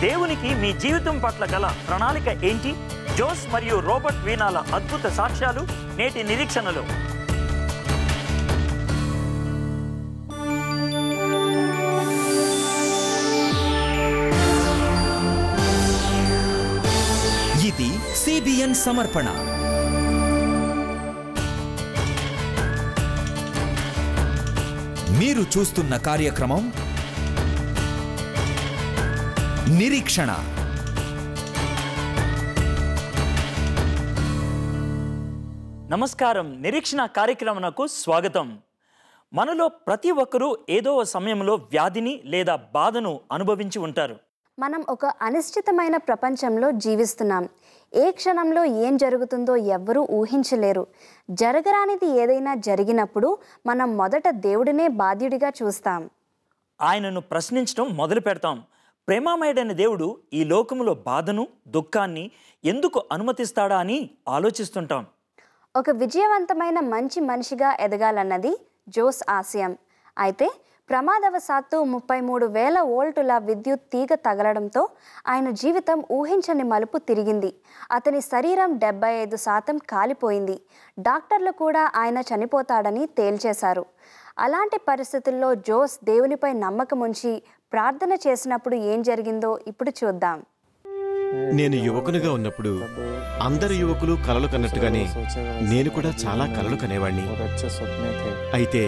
దేవునికి మీ జీవితం పట్ల గల ప్రణాళిక ఏంటి? జోస్ మరియు రోబర్ట్ వీనాల అద్భుత సాక్ష్యాలు నేటి నిరీక్షణలో. ఇది CBN సమర్పణ. మీరు చూస్తున్న కార్యక్రమం నిరీక్షణ. నమస్కారం. నిరీక్షణ కార్యక్రమకు స్వాగతం. మనలో ప్రతి ఒక్కరూ ఏదో సమయంలో వ్యాధిని లేదా బాధను అనుభవించి ఉంటారు. మనం ఒక అనిశ్చితమైన ప్రపంచంలో జీవిస్తున్నాం. ఏ క్షణంలో ఏం జరుగుతుందో ఎవ్వరూ ఊహించలేరు. జరగరానిది ఏదైనా జరిగినప్పుడు మనం మొదట దేవుడినే బాధ్యుడిగా చూస్తాం. ఆయనను ప్రశ్నించడం మొదలు పెడతాం. ప్రేమమయుడైన దేవుడు ఈ లోకంలో బాధను, దుఃఖాన్ని ఎందుకు అనుమతిస్తాడా అని ఆలోచిస్తుంటాం. ఒక విజయవంతమైన మంచి మనిషిగా ఎదగాలన్నది జోస్ ఆశయం. అయితే ప్రమాదవశాత్తు 33,000 వోల్టుల విద్యుత్ తీగ తగలడంతో ఆయన జీవితం ఊహించని మలుపు తిరిగింది. అతని శరీరం 75% కాలిపోయింది. డాక్టర్లు కూడా ఆయన చనిపోతాడని తేల్చేశారు. అలాంటి పరిస్థితుల్లో జోస్ దేవునిపై నమ్మకం ఉంచి ప్రార్థన చేసినప్పుడు ఏం జరిగిందో ఇప్పుడు చూద్దాం. నేను యువకునిగా ఉన్నప్పుడు అందరు యువకులు కలలు కన్నట్టుగానే నేను కూడా చాలా కలలు కనేవాణ్ణి. అయితే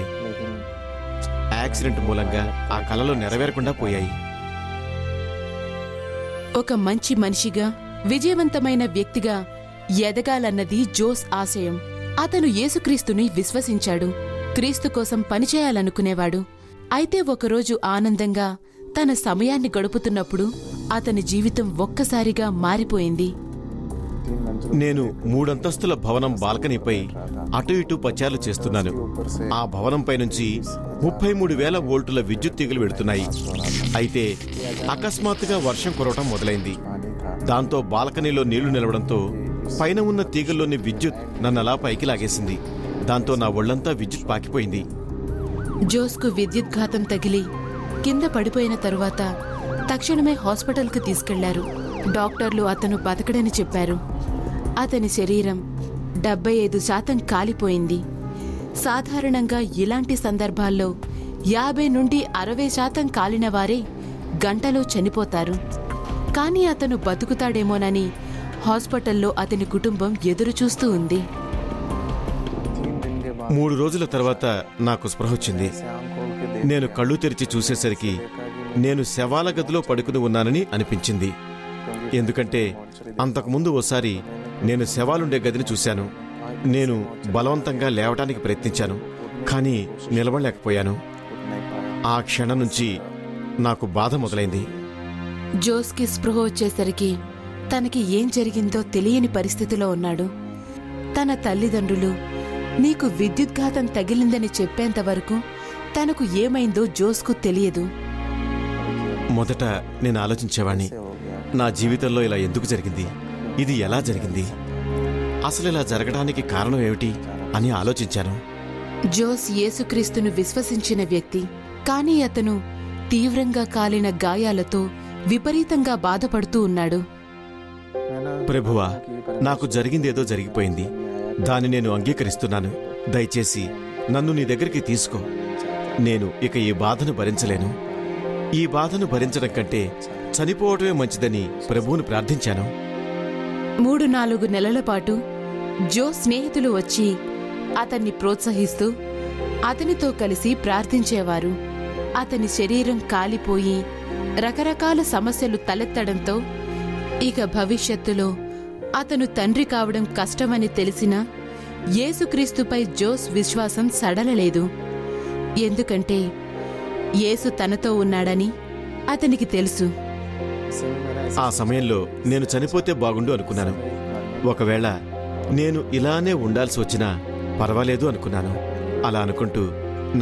యాక్సిడెంట్ మూలంగా ఆ కలలు నెరవేరకుండా పోయాయి. ఒక మంచి మనిషిగా, విజయవంతమైన వ్యక్తిగా ఎదగాలన్నది జోస్ ఆశయం. అతను యేసుక్రీస్తుని విశ్వసించాడు. క్రీస్తు కోసం పనిచేయాలనుకునేవాడు. అయితే ఒకరోజు ఆనందంగా తన సమయాన్ని గడుపుతున్నప్పుడు అతని జీవితం ఒక్కసారిగా మారిపోయింది. నేను 3 అంతస్తుల భవనం బాల్కనీపై అటు ఇటు పచార్లు చేస్తున్నాను. ఆ భవనంపై నుంచి 33,000 వోల్టుల విద్యుత్ తీగలు వెడుతున్నాయి. అయితే అకస్మాత్తుగా వర్షం కురవటం మొదలైంది. దాంతో బాల్కనీలో నీళ్లు నిలవడంతో పైన ఉన్న తీగల్లోని విద్యుత్ నన్నలా పైకి లాగేసింది. దాంతో నా ఒళ్లంతా విద్యుత్ పాకిపోయింది. జోస్కు విద్యుద్ఘాతం తగిలి కింద పడిపోయిన తరువాత తక్షణమే హాస్పిటల్కు తీసుకెళ్లారు. డాక్టర్లు అతను బతకడని చెప్పారు. అతని శరీరం 75% కాలిపోయింది. సాధారణంగా ఇలాంటి సందర్భాల్లో 50 నుండి 60% కాలిన వారే గంటలో చనిపోతారు. కానీ అతను బతుకుతాడేమోనని హాస్పిటల్లో అతని కుటుంబం ఎదురుచూస్తూ ఉంది. 3 రోజుల తర్వాత నాకు స్పృహ వచ్చింది. నేను కళ్ళు తెరిచి చూసేసరికి నేను శవాల గదిలో పడుకుని ఉన్నానని అనిపించింది. ఎందుకంటే అంతకుముందు ఓసారి నేను శవాలుండే గదిని చూశాను. నేను బలవంతంగా లేవటానికి ప్రయత్నించాను, కానీ నిలబడలేకపోయాను. ఆ క్షణం నుంచి నాకు బాధ మొదలైంది. జోస్కి స్పృహ వచ్చేసరికి తనకి ఏం జరిగిందో తెలియని పరిస్థితిలో ఉన్నాడు. తన తల్లిదండ్రులు నీకు విద్యుద్ఘాతం తగిలిందని చెప్పేంతవరకు తనకు ఏమైందో జోస్కు తెలియదు. మొదట నేను ఆలోచించేవాణ్ణి, నా జీవితంలో ఇలా ఎందుకు జరిగింది, ఇది ఎలా జరిగింది, అసలు ఇలా జరగడానికి కారణం ఏమిటి అని ఆలోచించాను. జోస్ యేసుక్రీస్తును విశ్వసించిన వ్యక్తి. కానీ అతను తీవ్రంగా కాలిన గాయాలతో విపరీతంగా బాధపడుతూ ఉన్నాడు. ప్రభువా, నాకు జరిగిందేదో జరిగిపోయింది. దాన్ని నేను అంగీకరిస్తున్నాను. దయచేసి నన్ను నీ దగ్గరికి తీసుకో. నేను ఇక ఈ బాధను భరించలేను. ఈ బాధను భరించడం కంటే చనిపోవటమే మంచిదని ప్రభువును ప్రార్థించాను. 3-4 నెలల పాటు జో స్నేహితులు వచ్చి అతన్ని ప్రోత్సహిస్తూ అతనితో కలిసి ప్రార్థించేవారు. అతని శరీరం కాలిపోయి రకరకాల సమస్యలు తలెత్తడంతో ఇక భవిష్యత్తులో అతను తండ్రి కావడం కష్టమని తెలిసినా యేసుక్రీస్తుపై జోస్ విశ్వాసం సడలలేదు. ఎందుకంటే యేసు తనతో ఉన్నాడని అతనికి తెలుసు. ఆ సమయంలో నేను చనిపోతే బాగుండు అనుకున్నాను. ఒకవేళ నేను ఇలానే ఉండాల్సి వచ్చినా పర్వాలేదు అనుకున్నాను. అలా అనుకుంటూ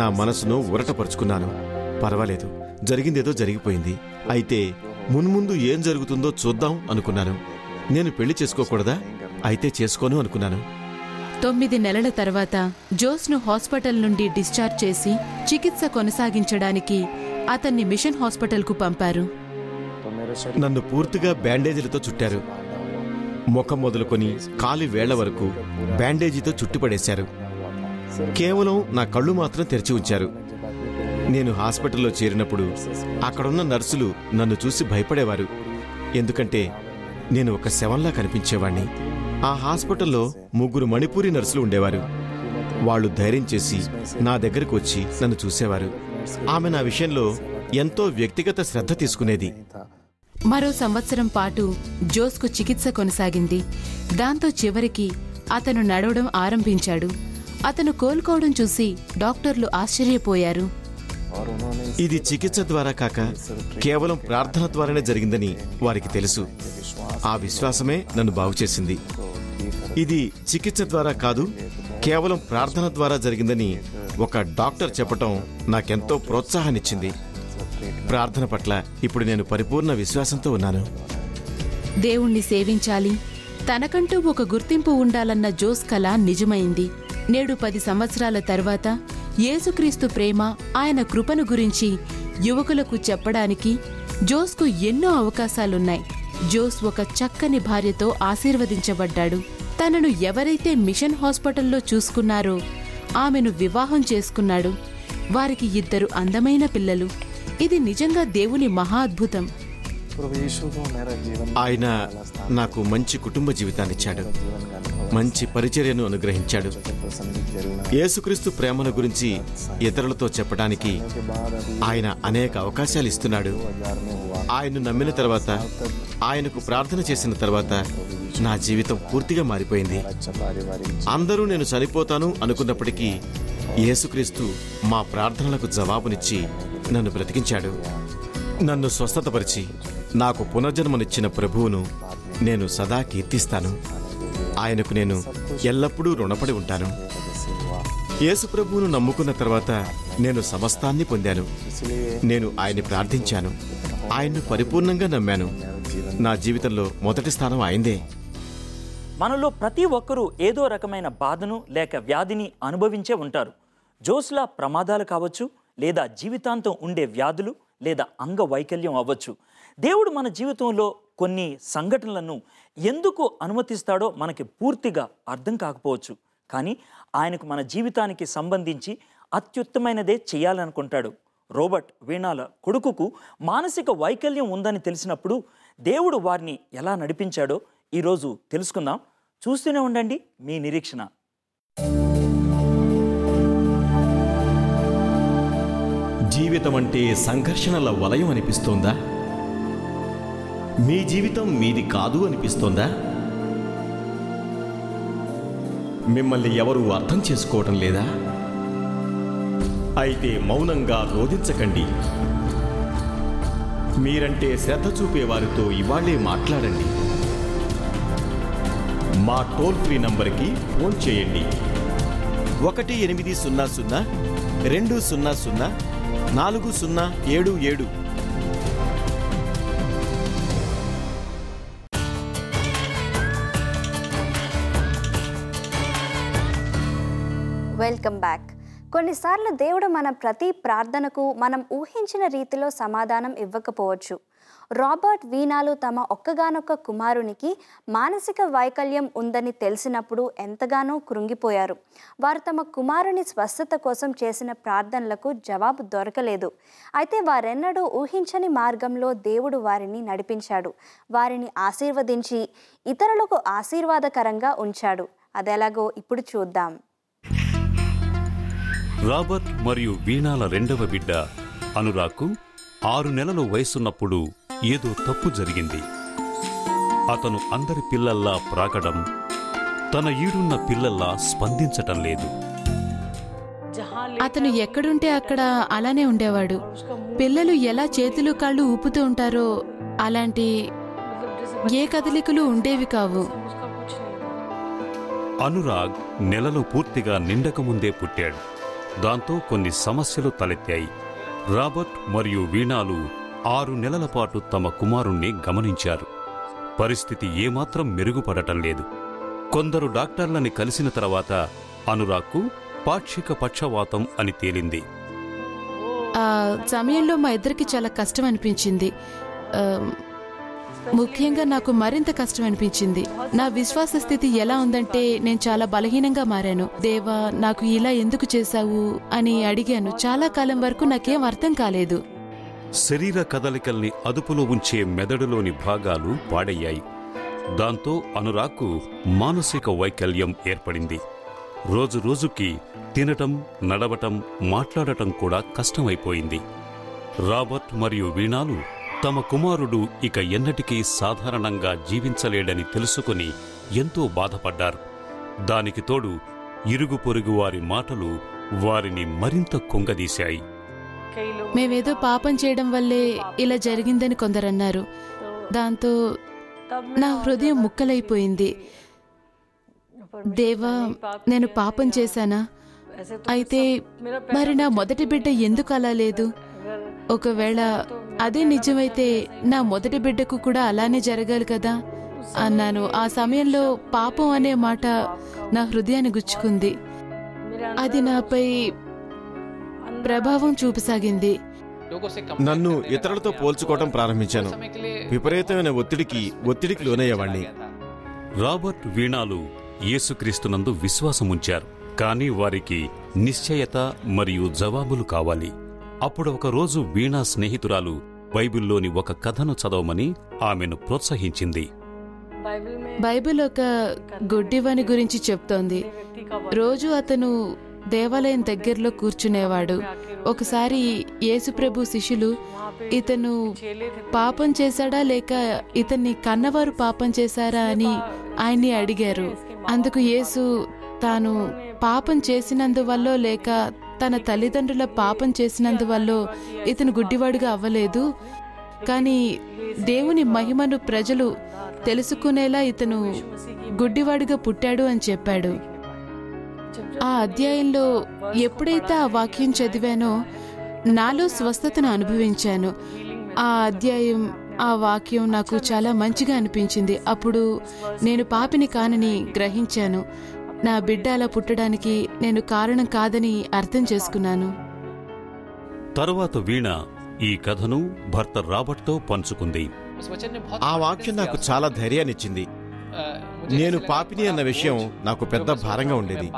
నా మనసును ఊరటపరుచుకున్నాను. పర్వాలేదు, జరిగిందేదో జరిగిపోయింది. అయితే మున్ముందు ఏం జరుగుతుందో చూద్దాం అనుకున్నాను. నేను పెళ్లి చేసుకోకూడదా? అయితే చేసుకోను అనుకున్నాను. 9 నెలల తర్వాత జోస్ను హాస్పిటల్ నుండి డిశ్చార్జ్ చేసి చికిత్స కొనసాగించడానికి అతన్ని మిషన్ హాస్పిటల్కు పంపారు. నన్ను పూర్తిగా బ్యాండేజీలతో చుట్టారు. ముఖం మొదలుకొని కాలి వేళ్ల వరకు బ్యాండేజీతో చుట్టుపడేశారు. కేవలం నా కళ్ళు మాత్రం తెరిచి ఉంచారు. నేను హాస్పిటల్లో చేరినప్పుడు అక్కడున్న నర్సులు నన్ను చూసి భయపడేవారు. ఎందుకంటే నేను ఒక శవంలా కనిపించేవాణ్ణి. ఆ హాస్పిటల్లో 3 మణిపూరి నర్సులు ఉండేవారు. వాళ్ళు ధైర్యం చేసి నా దగ్గరకు వచ్చి నన్ను చూసేవారు. ఆమె నా విషయంలో ఎంతో వ్యక్తిగత శ్రద్ధ తీసుకునేది. మరో సంవత్సరం పాటు జోస్కు చికిత్స కొనసాగింది. దాంతో చివరికి అతను నడవడం ఆరంభించాడు. అతను కోలుకోవడం చూసి డాక్టర్లు ఆశ్చర్యపోయారు. ఇది చికిత్స ద్వారా కాక కేవలం ప్రార్థన ద్వారానే జరిగిందని వారికి తెలుసు. ఆ విశ్వాసమే నన్ను బాగుచేసింది. ఇది చికిత్స ద్వారా కాదు, కేవలం ప్రార్థన ద్వారా జరిగిందని ఒక డాక్టర్ చెప్పటం నాకెంతో ప్రోత్సాహాన్నిచ్చింది. ప్రార్థన పట్ల ఇప్పుడు నేను పరిపూర్ణ విశ్వాసంతో ఉన్నాను. దేవుణ్ణి సేవించాలి, తనకంటూ ఒక గుర్తింపు ఉండాలన్న జోస్ కల నిజమైంది. నేడు 10 సంవత్సరాల తర్వాత యేసుక్రీస్తు ప్రేమ, ఆయన కృపను గురించి యువకులకు చెప్పడానికి జోస్కు ఎన్నో అవకాశాలున్నాయి. జోస్ ఒక చక్కని భార్యతో ఆశీర్వదించబడ్డాడు. తనను ఎవరైతే మిషన్ హాస్పిటల్లో చూసుకున్నారో ఆమెను వివాహం చేసుకున్నాడు. వారికి 2 అందమైన పిల్లలు. ఇది నిజంగా దేవుని మహా అద్భుతం. ఆయన నాకు మంచి కుటుంబ జీవితాన్నిచ్చాడు, మంచి పరిచర్యను అనుగ్రహించాడు. యేసుక్రీస్తు ప్రేమను గురించి ఇతరులతో చెప్పడానికి ఆయన అనేక అవకాశాలు ఇస్తున్నాడు. ఆయన్ను నమ్మిన తర్వాత, ఆయనకు ప్రార్థన చేసిన తర్వాత నా జీవితం పూర్తిగా మారిపోయింది. అందరూ నేను చనిపోతాను అనుకున్నప్పటికీ యేసుక్రీస్తు మా ప్రార్థనలకు జవాబునిచ్చి నన్ను బ్రతికించాడు. నన్ను స్వస్థతపరిచి నాకు పునర్జన్మనిచ్చిన ప్రభువును నేను సదా కీర్తిస్తాను. ఆయనకు నేను ఎల్లప్పుడూ రుణపడి ఉంటాను. యేసు ప్రభువును నమ్ముకున్న తర్వాత నేను సమస్తాన్ని పొందాను. నేను ఆయన్ని ప్రార్థించాను, ఆయన్ను పరిపూర్ణంగా నమ్మాను. నా జీవితంలో మొదటి స్థానం ఆయనదే. మనలో ప్రతి ఒక్కరూ ఏదో రకమైన బాధను లేక వ్యాధిని అనుభవించే ఉంటారు. జోస్లా ప్రమాదాలు కావచ్చు, లేదా జీవితాంతం ఉండే వ్యాధులు లేదా అంగవైకల్యం అవ్వచ్చు. దేవుడు మన జీవితంలో కొన్ని సంఘటనలను ఎందుకు అనుమతిస్తాడో మనకి పూర్తిగా అర్థం కాకపోవచ్చు. కానీ ఆయనకు మన జీవితానికి సంబంధించి అత్యుత్తమైనదే చేయాలనుకుంటాడు. రోబర్ట్ వీణాల కొడుకుకు మానసిక వైకల్యం ఉందని తెలిసినప్పుడు దేవుడు వారిని ఎలా నడిపించాడో ఈరోజు తెలుసుకుందాం. చూస్తూనే ఉండండి మీ నిరీక్షణ. జీవితం అంటే సంఘర్షణల వలయం అనిపిస్తోందా? మీ జీవితం మీది కాదు అనిపిస్తోందా? మిమ్మల్ని ఎవరూ అర్థం చేసుకోవటం లేదా? అయితే మౌనంగా రోధించకండి. మీరంటే శ్రద్ధ చూపేవారితో ఇవాళే మాట్లాడండి. మా టోల్ ఫ్రీ నంబర్కి ఫోన్ చేయండి. 1-800-200-4077. Welcome back. కొన్నిసార్లు దేవుడు మన ప్రతి ప్రార్థనకు మనం ఊహించిన రీతిలో సమాధానం ఇవ్వకపోవచ్చు. రాబర్ట్ వీణాలు తమ ఒక్కగానొక్క కుమారునికి మానసిక వైకల్యం ఉందని తెలిసినప్పుడు ఎంతగానో కృంగిపోయారు. వారు తమ కుమారుని స్వస్థత కోసం చేసిన ప్రార్థనలకు జవాబు దొరకలేదు. అయితే వారెన్నడూ ఊహించని మార్గంలో దేవుడు వారిని నడిపించాడు. వారిని ఆశీర్వదించి ఇతరులకు ఆశీర్వాదకరంగా ఉంచాడు. అదెలాగో ఇప్పుడు చూద్దాం. రాబర్ట్ మరియు వీణాల 2వ బిడ్డ అనురాగ్కు 6 నెలల వయసున్నప్పుడు ఏదో తప్పు జరిగింది. అతను అందరి పిల్లల్లా ప్రాకడం, తన ఈడున్న పిల్లల్లా స్పందించటం లేదు. అతను ఎక్కడుంటే అక్కడ అలానే ఉండేవాడు. పిల్లలు ఎలా చేతులు కాళ్ళు ఊపుతూ ఉంటారో అలాంటి ఏ కదలికలు ఉండేవి కావు. అనురాగ్ నెలలు పూర్తిగా నిండకముందే పుట్టాడు. దాంతో కొన్ని సమస్యలు తలెత్తాయి. రాబర్ట్ మరియు వీణాలు 6 నెలల పాటు తమ కుమారుణ్ణి గమనించారు. పరిస్థితి ఏమాత్రం మెరుగుపడటం లేదు. కొందరు డాక్టర్లని కలిసిన తర్వాత అనురాగ్కు పాక్షిక పక్షవాతం అని తేలింది. ఆ సమయంలో మా ఇద్దరికి చాలా కష్టం అనిపించింది. ముఖ్యంగా నాకు మరింత కష్టం అనిపించింది. నా విశ్వాస స్థితి ఎలా ఉందంటే నేను చాలా బలహీనంగా మారాను. దేవా, నాకు ఇలా ఎందుకు చేశావు అని అడిగాను. చాలా కాలం వరకు నాకేం అర్థం కాలేదు. శరీర కదలికల్ని అదుపులో ఉంచే మెదడులోని భాగాలు పాడయ్యాయి. దాంతో అనురాగ్కు మానసిక వైకల్యం ఏర్పడింది. రోజురోజుకి తినటం, నడవటం, మాట్లాడటం కూడా కష్టమైపోయింది. రాబర్ట్ మరియు వీణాలు తమ కుమారుడు ఇక ఎన్నటికీ సాధారణంగా జీవించలేడని తెలుసుకుని ఎంతో బాధపడ్డారు. దానికి తోడు ఇరుగు పొరుగు వారి మాటలు వారిని మరింత కుంగదీశాయి. మేమేదో పాపం చేయడం వల్లే ఇలా జరిగిందని కొందరన్నారు. దాంతో నా హృదయం ముక్కలైపోయింది. దేవా, నేను పాపం చేశానా? అయితే మరి నా మొదటి బిడ్డ ఎందుకు అలా లేదు? ఒకవేళ అదే నిజమైతే నా మొదటి బిడ్డకు కూడా అలానే జరగాలి కదా అన్నాను. ఆ సమయంలో పాపం అనే మాట నా హృదయాన్ని గుచ్చుకుంది. అది నాపై ప్రభావం చూపసాగింది. నన్ను ఇతరులతో పోల్చుకోవడం ప్రారంభించాను. విపరీతమైన ఒత్తిడికి లోనయ్యేవాణ్ణి. రాబర్ట్, వీణాలు యేసుక్రీస్తునందు విశ్వాసముంచారు. కానీ వారికి నిశ్చయత మరియు జవాబులు కావాలి. అప్పుడు ఒకరోజు వీణా స్నేహితురాలు బైబిల్లోని ఒక కథను చదవమని ఆమెను ప్రోత్సహించింది. బైబిల్ ఒక గుడ్డివాని గురించి చెప్తోంది. రోజు అతను దేవాలయం దగ్గరలో కూర్చునేవాడు. ఒకసారి యేసుప్రభు శిష్యులు ఇతను పాపం చేశాడా లేక ఇతన్ని కన్నవారు పాపం చేశారా అని ఆయన్ని అడిగారు. అందుకు యేసు తాను పాపం చేసినందువల్ల లేక తన తల్లిదండ్రుల పాపం చేసినందువల్ల ఇతను గుడ్డివాడుగా అవ్వలేదు, కానీ దేవుని మహిమను ప్రజలు తెలుసుకునేలా ఇతను గుడ్డివాడుగా పుట్టాడు అని చెప్పాడు. ఆ అధ్యాయంలో ఎప్పుడైతే ఆ వాక్యం చదివానో నాలో స్వస్థతను అనుభవించాను. ఆ అధ్యాయం, ఆ వాక్యం నాకు చాలా మంచిగా అనిపించింది. అప్పుడు నేను పాపిని కానని గ్రహించాను. నా బిడ్డ అలా పుట్టడానికి నేను కారణం కాదని అర్థం చేసుకున్నాను. తరువాత వీణ ఈ కథను భర్త రాబర్ట్తో పంచుకుంది. ఆ వాక్యం నాకు చాలా ధైర్యాన్నిచ్చింది. నేను పాపిని అన్న విషయం నాకు పెద్ద భారంగా ఉండేది.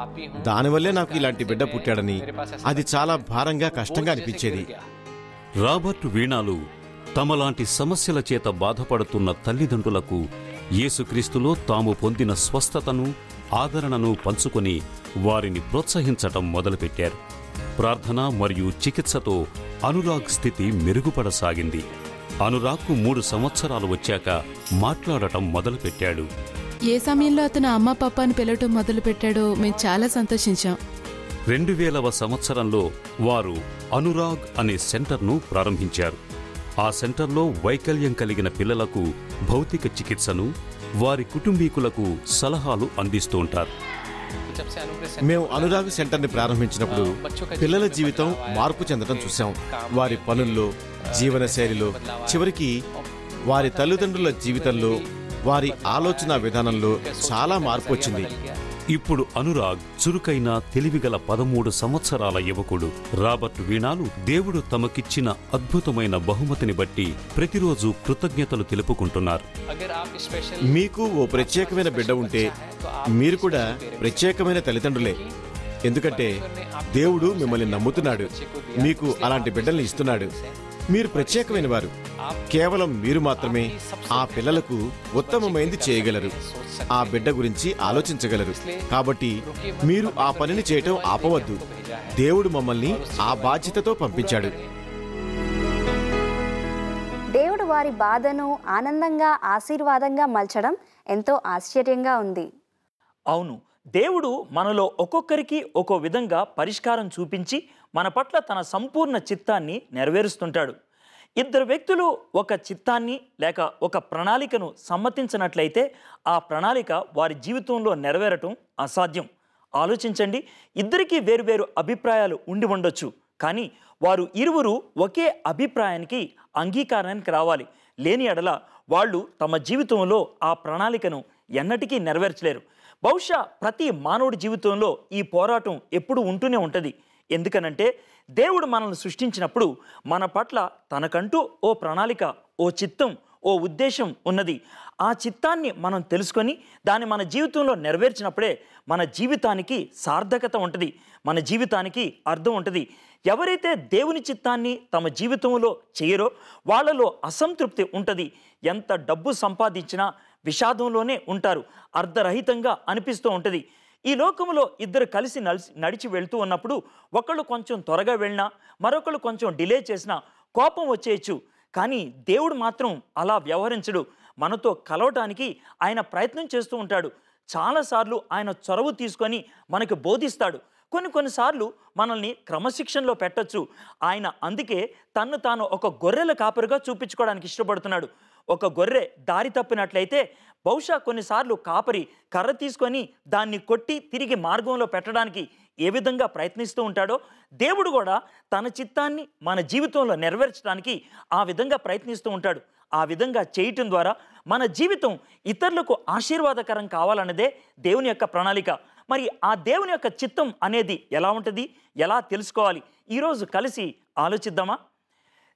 దానివల్లే నాకు ఇలాంటి బిడ్డ పుట్టాడని అది చాలా భారంగా, కష్టంగా అనిపించేది. రాబర్ట్, వీణాలు తమలాంటి సమస్యల చేత బాధపడుతున్న తల్లిదండ్రులకు యేసుక్రీస్తులో తాము పొందిన స్వస్థతను, ఆదరణను పంచుకొని వారిని ప్రోత్సహించటం మొదలుపెట్టారు. ప్రార్థన మరియు చికిత్సతో అనురాగ్ స్థితి మెరుగుపడసాగింది. అనురాగ్కు 3 సంవత్సరాలు వచ్చాక మాట్లాడటం మొదలుపెట్టాడు. ఏ సమయంలో అతను అమ్మ పాపాని పిలవటం మొదలుపెట్టాడో మేము చాలా సంతోషించాం. 2000వ సంవత్సరంలో వారు అనురాగ్ అనే సెంటర్ను ప్రారంభించారు. ఆ సెంటర్లో వైకల్యం కలిగిన పిల్లలకు భౌతిక చికిత్సను, వారి కుటుంబీకులకు సలహాలు అందిస్తూ ఉంటారు. మేము అనురాగ్ సెంటర్ని ప్రారంభించినప్పుడు పిల్లల జీవితం మార్పు చెందడం చూశాం. వారి పనుల్లో, జీవన శైలిలో, చివరికి వారి తల్లిదండ్రుల జీవితంలో, వారి ఆలోచన విధానంలో చాలా మార్పు వచ్చింది. ఇప్పుడు అనురాగ్ చురుకైన, తెలివిగల 13 సంవత్సరాల యువకుడు. రాబర్ట్, వీణాలు దేవుడు తమకిచ్చిన అద్భుతమైన బహుమతిని బట్టి ప్రతిరోజు కృతజ్ఞతలు తెలుపుకుంటున్నారు. మీకు ఓ ప్రత్యేకమైన బిడ్డ ఉంటే మీరు కూడా ప్రత్యేకమైన తల్లిదండ్రులే. ఎందుకంటే దేవుడు మిమ్మల్ని నమ్ముతున్నాడు, మీకు అలాంటి బిడ్డల్ని ఇస్తున్నాడు. మీరు ప్రత్యేకమైన వారు. కేవలం మీరు మాత్రమే ఆ పిల్లలకు ఉత్తమమైనది చేయగలరు, ఆ బిడ్డ గురించి ఆలోచించగలరు. కాబట్టి మీరు ఆ పనిని చేయటం ఆపవద్దు. దేవుడు మమ్మల్ని ఆ బాధ్యతతో పంపించాడు. దేవుడు వారి బాధను ఆనందంగా, ఆశీర్వాదంగా మలచడం ఎంతో ఆశ్చర్యంగా ఉంది. అవును, దేవుడు మనలో ఒక్కొక్కరికి ఒక్కో విధంగా పరిష్కారం చూపించి మన పట్ల తన సంపూర్ణ చిత్తాన్ని నెరవేరుస్తుంటాడు. 2 వ్యక్తులు ఒక చిత్తాన్ని లేక ఒక ప్రణాళికను సమ్మతించినట్లయితే ఆ ప్రణాళిక వారి జీవితంలో నెరవేరటం అసాధ్యం. ఆలోచించండి, ఇద్దరికీ వేరువేరు అభిప్రాయాలు ఉండి ఉండొచ్చు, కానీ వారు ఇరువురు ఒకే అభిప్రాయానికి, అంగీకారానికి రావాలి. లేని ఎడల వాళ్ళు తమ జీవితంలో ఆ ప్రణాళికను ఎన్నటికీ నెరవేర్చలేరు. బహుశా ప్రతి మానవుడి జీవితంలో ఈ పోరాటం ఎప్పుడు ఉంటూనే ఉంటుంది. ఎందుకనంటే దేవుడు మనల్ని సృష్టించినప్పుడు మన పట్ల తనకంటూ ఓ ప్రణాళిక, ఓ చిత్తం, ఓ ఉద్దేశం ఉన్నది. ఆ చిత్తాన్ని మనం తెలుసుకొని దాన్ని మన జీవితంలో నెరవేర్చినప్పుడే మన జీవితానికి సార్థకత ఉంటుంది, మన జీవితానికి అర్థం ఉంటుంది. ఎవరైతే దేవుని చిత్తాన్ని తమ జీవితంలో చేయరో వాళ్ళలో అసంతృప్తి ఉంటుంది. ఎంత డబ్బు సంపాదించినా విషాదంలోనే ఉంటారు, అర్ధరహితంగా అనిపిస్తూ ఉంటుంది. ఈ లోకంలో ఇద్దరు కలిసి నడిచి వెళ్తూ ఉన్నప్పుడు ఒకళ్ళు కొంచెం త్వరగా వెళ్ళినా మరొకళ్ళు కొంచెం డిలే చేసినా కోపం వచ్చేయచ్చు. కానీ దేవుడు మాత్రం అలా వ్యవహరించడు. మనతో కలవటానికి ఆయన ప్రయత్నం చేస్తూ ఉంటాడు. చాలాసార్లు ఆయన చొరవ తీసుకొని మనకు బోధిస్తాడు. కొన్నిసార్లు మనల్ని క్రమశిక్షణలో పెట్టచ్చు ఆయన. అందుకే తన్ను తాను ఒక గొర్రెల కాపరిగా చూపించుకోవడానికి ఇష్టపడుతున్నాడు. ఒక గొర్రె దారి తప్పినట్లయితే బహుశా కొన్నిసార్లు కాపరి కర్ర తీసుకొని దాన్ని కొట్టి తిరిగి మార్గంలో పెట్టడానికి ఏ విధంగా ప్రయత్నిస్తూ ఉంటాడో దేవుడు కూడా తన చిత్తాన్ని మన జీవితంలో నెరవేర్చడానికి ఆ విధంగా ప్రయత్నిస్తూ ఉంటాడు. ఆ విధంగా చేయటం ద్వారా మన జీవితం ఇతరులకు ఆశీర్వాదకరం కావాలన్నదే దేవుని యొక్క ప్రణాళిక. మరి ఆ దేవుని యొక్క చిత్తం అనేది ఎలా ఉంటుంది, ఎలా తెలుసుకోవాలి? ఈరోజు కలిసి ఆలోచిద్దామా?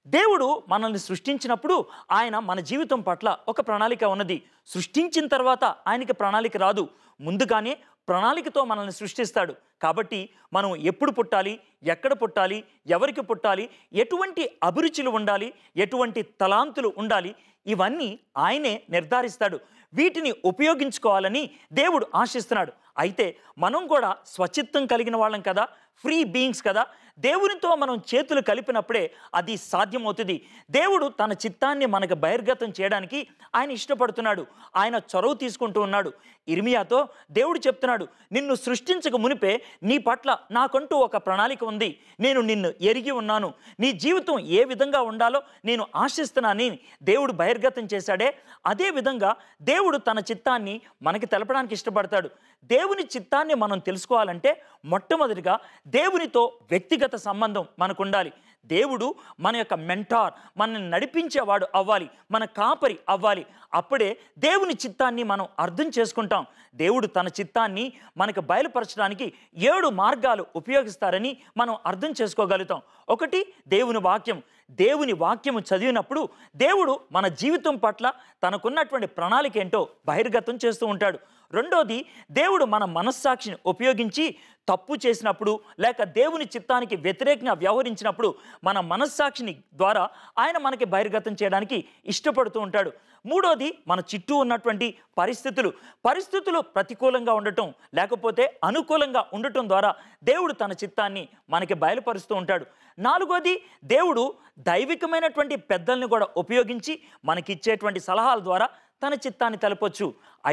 దేవుడు మనల్ని సృష్టించినప్పుడు ఆయన మన జీవితం పట్ల ఒక ప్రణాళిక ఉన్నది. సృష్టించిన తర్వాత ఆయనకి ప్రణాళిక రాదు, ముందుగానే ప్రణాళికతో మనల్ని సృష్టిస్తాడు. కాబట్టి మనం ఎప్పుడు పుట్టాలి, ఎక్కడ పుట్టాలి, ఎవరికి పుట్టాలి, ఎటువంటి అభిరుచులు ఉండాలి, ఎటువంటి తలాంతులు ఉండాలి, ఇవన్నీ ఆయనే నిర్ధారిస్తాడు. వీటిని ఉపయోగించుకోవాలని దేవుడు ఆశిస్తున్నాడు. అయితే మనం కూడా స్వచిత్తం కలిగిన వాళ్ళం కదా, ఫ్రీ బీయింగ్స్ కదా. దేవునితో మనం చేతులు కలిపినప్పుడే అది సాధ్యమవుతుంది. దేవుడు తన చిత్తాన్ని మనకు బహిర్గతం చేయడానికి ఆయన ఇష్టపడుతున్నాడు. ఆయన చొరవ తీసుకుంటూ ఉన్నాడు. ఇర్మియాతో దేవుడు చెప్తున్నాడు, నిన్ను సృష్టించక మునిపే నీ పట్ల నాకంటూ ఒక ప్రణాళిక ఉంది. నేను నిన్ను ఎరిగి ఉన్నాను. నీ జీవితం ఏ విధంగా ఉండాలో నేను ఆశిస్తున్నానని దేవుడు బహిర్గతం చేశాడే, అదే విధంగా దేవుడు తన చిత్తాన్ని మనకి తెలపడానికి ఇష్టపడతాడు. దేవుని చిత్తాన్ని మనం తెలుసుకోవాలంటే మొట్టమొదటిగా దేవునితో వ్యక్తిగత సంబంధం మనకు ఉండాలి. దేవుడు మన యొక్క మెంటార్, మనల్ని నడిపించేవాడు అవ్వాలి, మన కాపరి అవ్వాలి. అప్పుడే దేవుని చిత్తాన్ని మనం అర్థం చేసుకుంటాం. దేవుడు తన చిత్తాన్ని మనకు బయలుపరచడానికి 7 మార్గాలు ఉపయోగిస్తారని మనం అర్థం చేసుకోగలుగుతాం. ఒకటి, దేవుని వాక్యం. దేవుని వాక్యము చదివినప్పుడు దేవుడు మన జీవితం పట్ల తనకున్నటువంటి ప్రణాళిక ఏంటో బహిర్గతం చేస్తూ ఉంటాడు. రెండోది, దేవుడు మన మనస్సాక్షిని ఉపయోగించి తప్పు చేసినప్పుడు లేక దేవుని చిత్తానికి వ్యతిరేకంగా వ్యవహరించినప్పుడు మన మనస్సాక్షిని ద్వారా ఆయన మనకి బహిర్గతం చేయడానికి ఇష్టపడుతూ ఉంటాడు. మూడోది, మన చుట్టూ ఉన్నటువంటి పరిస్థితులు ప్రతికూలంగా ఉండటం లేకపోతే అనుకూలంగా ఉండటం ద్వారా దేవుడు తన చిత్తాన్ని మనకి బయలుపరుస్తూ ఉంటాడు. నాలుగోది, దేవుడు దైవికమైనటువంటి పెద్దల్ని కూడా ఉపయోగించి మనకిచ్చేటువంటి సలహాల ద్వారా తన చిత్తాన్ని తెలపొచ్చు.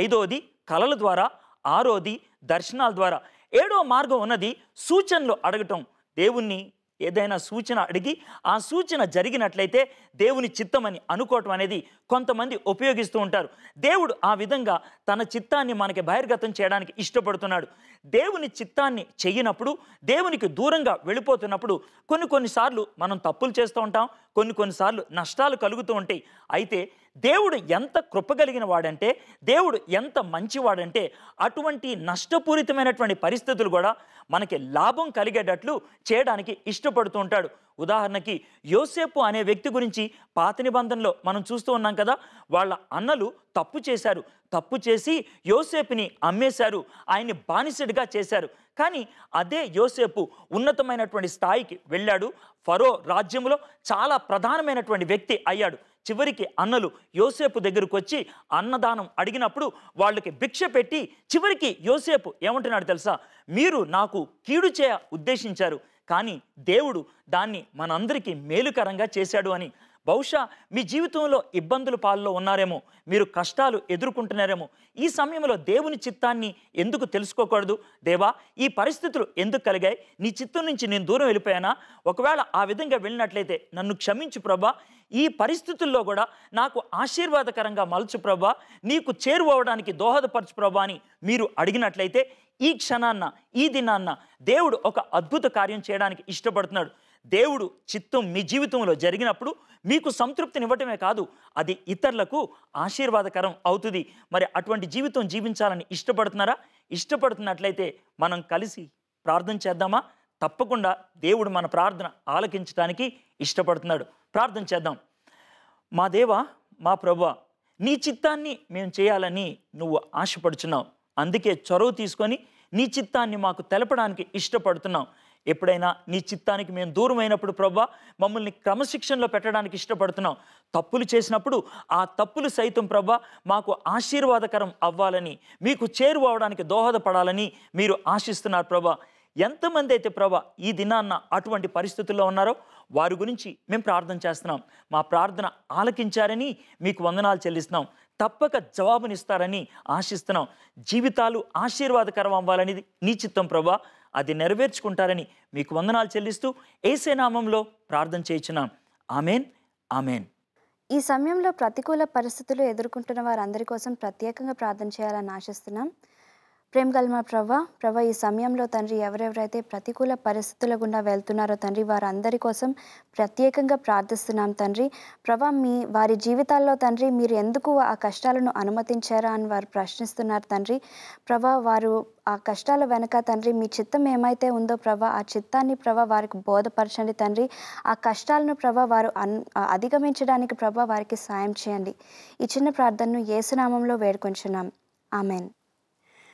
ఐదోది, కలల ద్వారా. ఆరోది, దర్శనాల ద్వారా. 7వ మార్గం ఉన్నది సూచనలు అడగటం. దేవుణ్ణి ఏదైనా సూచన అడిగి ఆ సూచన జరిగినట్లయితే దేవుని చిత్తమని అనుకోవటం అనేది కొంతమంది ఉపయోగిస్తూ ఉంటారు. దేవుడు ఆ విధంగా తన చిత్తాన్ని మనకి బహిర్గతం చేయడానికి ఇష్టపడుతున్నాడు. దేవుని చిత్తాన్ని చెయ్యనప్పుడు, దేవునికి దూరంగా వెళ్ళిపోతున్నప్పుడు కొన్నిసార్లు మనం తప్పులు చేస్తూ ఉంటాం, కొన్నిసార్లు నష్టాలు కలుగుతూ ఉంటాయి. అయితే దేవుడు ఎంత కృపగలిగిన వాడంటే, దేవుడు ఎంత మంచివాడంటే అటువంటి నష్టపూరితమైనటువంటి పరిస్థితులు కూడా మనకి లాభం కలిగేటట్లు చేయడానికి ఇష్టపడుతూ ఉంటాడు. ఉదాహరణకి యోసేపు అనే వ్యక్తి గురించి పాత నిబంధనలో మనం చూస్తూ ఉన్నాం కదా. వాళ్ళ అన్నలు తప్పు చేశారు, తప్పు చేసి యోసేపుని అమ్మేశారు, ఆయన్ని బానిసడిగా చేశారు. కానీ అదే యోసేపు ఉన్నతమైనటువంటి స్థాయికి వెళ్ళాడు. ఫరో రాజ్యంలో చాలా ప్రధానమైనటువంటి వ్యక్తి అయ్యాడు. చివరికి అన్నలు యోసేపు దగ్గరకు వచ్చి అన్నదానం అడిగినప్పుడు వాళ్ళకి భిక్ష పెట్టి చివరికి యోసేపు ఏమంటున్నాడు తెలుసా? మీరు నాకు కీడు చేయ ఉద్దేశించారు, కానీ దేవుడు దాన్ని మనందరికీ మేలుకరంగా చేశాడు అని. బహుశా మీ జీవితంలో ఇబ్బందుల పాల్లో ఉన్నారేమో, మీరు కష్టాలు ఎదుర్కొంటున్నారేమో. ఈ సమయంలో దేవుని చిత్తాన్ని ఎందుకు తెలుసుకోకూడదు? దేవా, ఈ పరిస్థితులు ఎందుకు కలిగాయి? నీ చిత్తం నుంచి నేను దూరం వెళ్ళిపోయానా? ఒకవేళ ఆ విధంగా వెళ్ళినట్లయితే నన్ను క్షమించు ప్రభా. ఈ పరిస్థితుల్లో కూడా నాకు ఆశీర్వాదకరంగా మలుచు ప్రభా, నీకు చేరువవడానికి దోహదపరచు ప్రభా అని మీరు అడిగినట్లయితే ఈ క్షణాన్న, ఈ దినాన్న దేవుడు ఒక అద్భుత కార్యం చేయడానికి ఇష్టపడుతున్నాడు. దేవుడు చిత్తం మీ జీవితంలో జరిగినప్పుడు మీకు సంతృప్తినివ్వటమే కాదు, అది ఇతరులకు ఆశీర్వాదకరం అవుతుంది. మరి అటువంటి జీవితం జీవించాలని ఇష్టపడుతున్నారా? ఇష్టపడుతున్నట్లయితే మనం కలిసి ప్రార్థన చేద్దామా? తప్పకుండా దేవుడు మన ప్రార్థన ఆలకించడానికి ఇష్టపడుతున్నాడు. ప్రార్థన చేద్దాం. మా దేవా, మా ప్రభువా, నీ చిత్తాన్ని మేము చేయాలని నువ్వు ఆశపడుచున్నావు. అందుకే చొరవ తీసుకొని నీ చిత్తాన్ని మాకు తెలపడానికి ఇష్టపడుతున్నాం. ఎప్పుడైనా నీ చిత్తానికి మేము దూరమైనప్పుడు ప్రభువా, మమ్మల్ని క్రమశిక్షణలో పెట్టడానికి ఇష్టపడుతున్నాం. తప్పులు చేసినప్పుడు ఆ తప్పులు సైతం ప్రభువా మాకు ఆశీర్వాదకరం అవ్వాలని, మీకు చేరువవడానికి దోహదపడాలని మీరు ఆశిస్తున్నారు ప్రభువా. ఎంతమంది అయితే ప్రభా ఈ దినాన్న అటువంటి పరిస్థితుల్లో ఉన్నారో వారి గురించి మేము ప్రార్థన చేస్తున్నాం. మా ప్రార్థన ఆలకించారని మీకు వందనాలు చెల్లిస్తున్నాం. తప్పక జవాబునిస్తారని ఆశిస్తున్నాం. జీవితాలు ఆశీర్వాదకరం అవ్వాలనేది నీ చిత్తం ప్రభా. అది నెరవేర్చుకుంటారని మీకు వందనాలు చెల్లిస్తూ యేసే నామంలో ప్రార్థన చేయించున్నాం. Amen, amen. ఈ సమయంలో ప్రతికూల పరిస్థితులు ఎదుర్కొంటున్న వారందరి కోసం ప్రత్యేకంగా ప్రార్థన చేయాలని ఆశిస్తున్నాం. ప్రేమగల మా ప్రభా, ఈ సమయంలో తండ్రి ఎవరెవరైతే ప్రతికూల పరిస్థితుల గుండా వెళ్తున్నారో తండ్రి, వారందరి కోసం ప్రత్యేకంగా ప్రార్థిస్తున్నాం తండ్రి. ప్రభా, వారి జీవితాల్లో తండ్రి మీరు ఎందుకు ఆ కష్టాలను అనుమతించారా అని వారు ప్రశ్నిస్తున్నారు తండ్రి. ప్రభా, వారు ఆ కష్టాల వెనక తండ్రి మీ చిత్తం ఏమైతే ఉందో ప్రభా, ఆ చిత్తాన్ని ప్రభా వారికి బోధపరచండి తండ్రి. ఆ కష్టాలను ప్రభా వారు అధిగమించడానికి ప్రభా వారికి సాయం చేయండి. ఈ చిన్న ప్రార్థనను యేసు నామంలో వేడుకొంచున్నాం. ఆమెన్.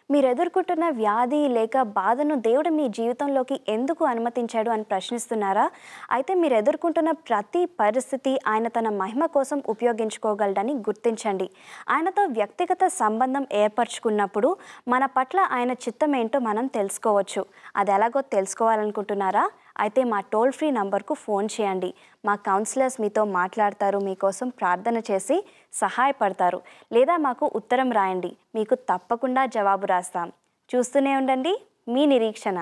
మీరు ఎదుర్కొంటున్న వ్యాధి లేక బాధను దేవుడు మీ జీవితంలోకి ఎందుకు అనుమతించాడు అని ప్రశ్నిస్తున్నారా? అయితే మీరు ఎదుర్కొంటున్న ప్రతి పరిస్థితి ఆయన తన మహిమ కోసం ఉపయోగించుకోగలడని గుర్తించండి. ఆయనతో వ్యక్తిగత సంబంధం ఏర్పరచుకున్నప్పుడు మన పట్ల ఆయన చిత్తం ఏంటో మనం తెలుసుకోవచ్చు. అది ఎలాగో తెలుసుకోవాలనుకుంటున్నారా? అయితే మా టోల్ ఫ్రీ నంబర్కు ఫోన్ చేయండి. మా కౌన్సిలర్స్ మీతో మాట్లాడతారు, మీకోసం ప్రార్థన చేసి సహాయపడతారు. లేదా మాకు ఉత్తరం రాయండి, మీకు తప్పకుండా జవాబు రాస్తాం. చూస్తూనే ఉండండి మీ నిరీక్షణ.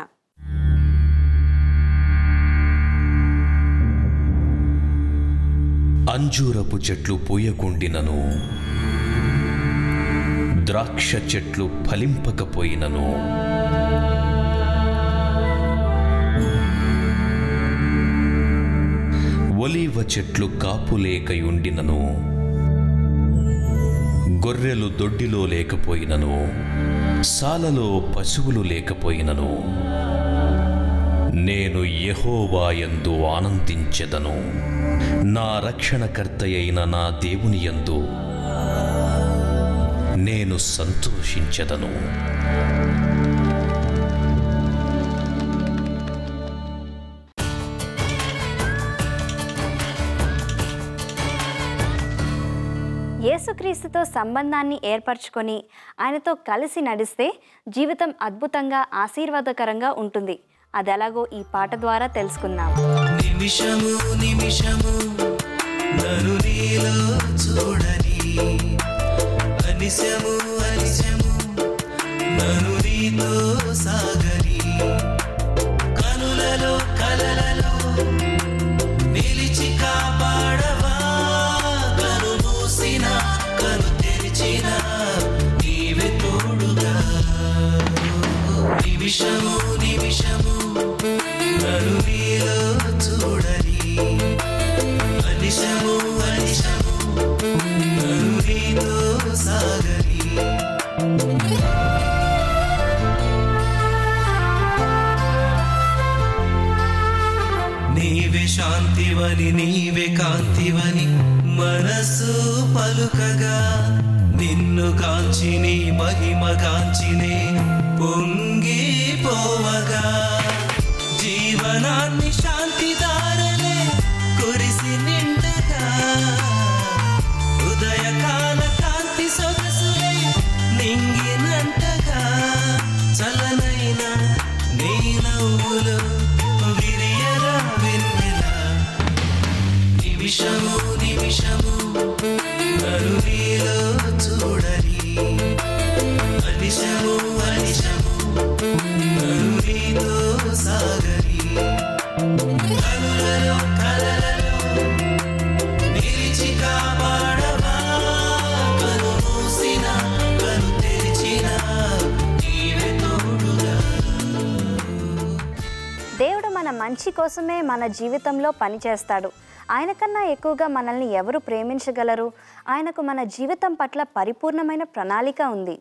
అంజూరపు చెట్లు పూయకుండినను, ద్రాక్ష చెట్లు ఫలింపకపోయినను, ఒలీవ చెట్లు కాపులేకయుండినను, గొర్రెలు దొడ్డిలో లేకపోయినను, సాలలో పశువులు లేకపోయినను, నేను యెహోవాయందు ఆనందించెదను. నా రక్షణకర్తయైన నా దేవుని యందు నేను సంతోషించెదను. యేసుక్రీస్తుతో సంబంధాన్ని ఏర్పరచుకొని ఆయనతో కలిసి నడిస్తే జీవితం అద్భుతంగా ఆశీర్వాదకరంగా ఉంటుంది. అది ఎలాగో ఈ పాట ద్వారా తెలుసుకుందాం. నిమిషము నిమిషము నన్ను నీలో చూడని, అనిశము అనిశము నన్ను నీతో సాగని, కనులలో కలలలో నిలిచి కాపాడవా, కను మూసిన కను తెరిచిన నీవే తోడుగా. నిమిషము నిమిషము నన్ను నీలో చూడని, అనిశము అనిశము నన్ను నీతో సాగని. నీవే శాంతివని నీవే కాంతివని మనసు పలుకగా, నిన్ను కాంచి నీ మహిమ కాంచినే పొంగిపోవగా, జీవనాన్ని శాంతిదారలే కురిసి నిండగా, ఉదయకాల కాంతి సొగసులే నింగినంటగా, చలనైన నీ నవ్వులు విరియరా వెన్నెల. నిమిషము నిమిషము నన్ను నీలో చూడని, అనిశము అనిశము నన్ను నీతో సాగని, కనులలో కలలలో నిలిచి కాపాడవా, కను మూసిన కను తెరిచిన నీవే తోడుగా. దేవుడు మన మంచి కోసమే మన జీవితంలో పనిచేస్తాడు. ఆయన కన్నా ఎక్కువగా మనల్ని ఎవరు ప్రేమించగలరు? ఆయనకు మన జీవితం పట్ల పరిపూర్ణమైన ప్రణాళిక ఉంది.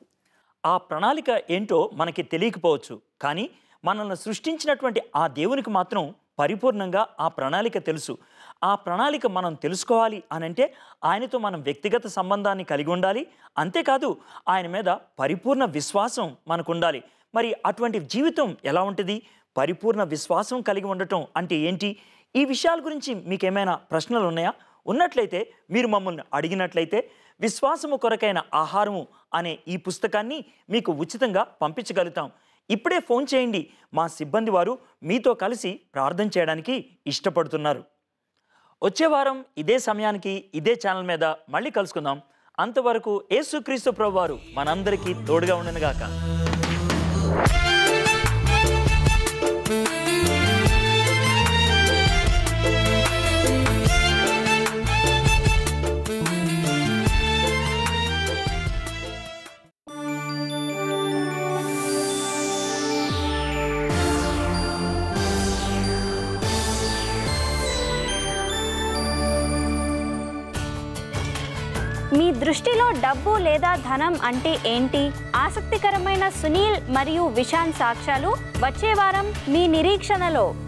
ఆ ప్రణాళిక ఏంటో మనకి తెలియకపోవచ్చు, కానీ మనల్ని సృష్టించినటువంటి ఆ దేవునికి మాత్రం పరిపూర్ణంగా ఆ ప్రణాళిక తెలుసు. ఆ ప్రణాళిక మనం తెలుసుకోవాలి అనంటే ఆయనతో మనం వ్యక్తిగత సంబంధాన్ని కలిగి ఉండాలి. అంతేకాదు ఆయన మీద పరిపూర్ణ విశ్వాసం మనకు ఉండాలి. మరి అటువంటి జీవితం ఎలా ఉంటుంది? పరిపూర్ణ విశ్వాసం కలిగి ఉండటం అంటే ఏంటి? ఈ విషయాల గురించి మీకేమైనా ప్రశ్నలు ఉన్నాయా? ఉన్నట్లయితే మీరు మమ్మల్ని అడిగినట్లయితే విశ్వాసము కొరకైన ఆహారము అనే ఈ పుస్తకాన్ని మీకు ఉచితంగా పంపించగలుగుతాం. ఇప్పుడే ఫోన్ చేయండి. మా సిబ్బంది వారు మీతో కలిసి ప్రార్థన చేయడానికి ఇష్టపడుతున్నారు. వచ్చే వారం ఇదే సమయానికి ఇదే ఛానల్ మీద మళ్ళీ కలుసుకుందాం. అంతవరకు యేసుక్రీస్తు ప్రభువారు మనందరికీ తోడుగా ఉండనుగాక. మీ దృష్టిలో డబ్బు లేదా ధనం అంటే ఏంటి? ఆసక్తికరమైన సునీల్ మరియు విశాంత్ సాక్ష్యాలు వచ్చే వారం మీ నిరీక్షణలో.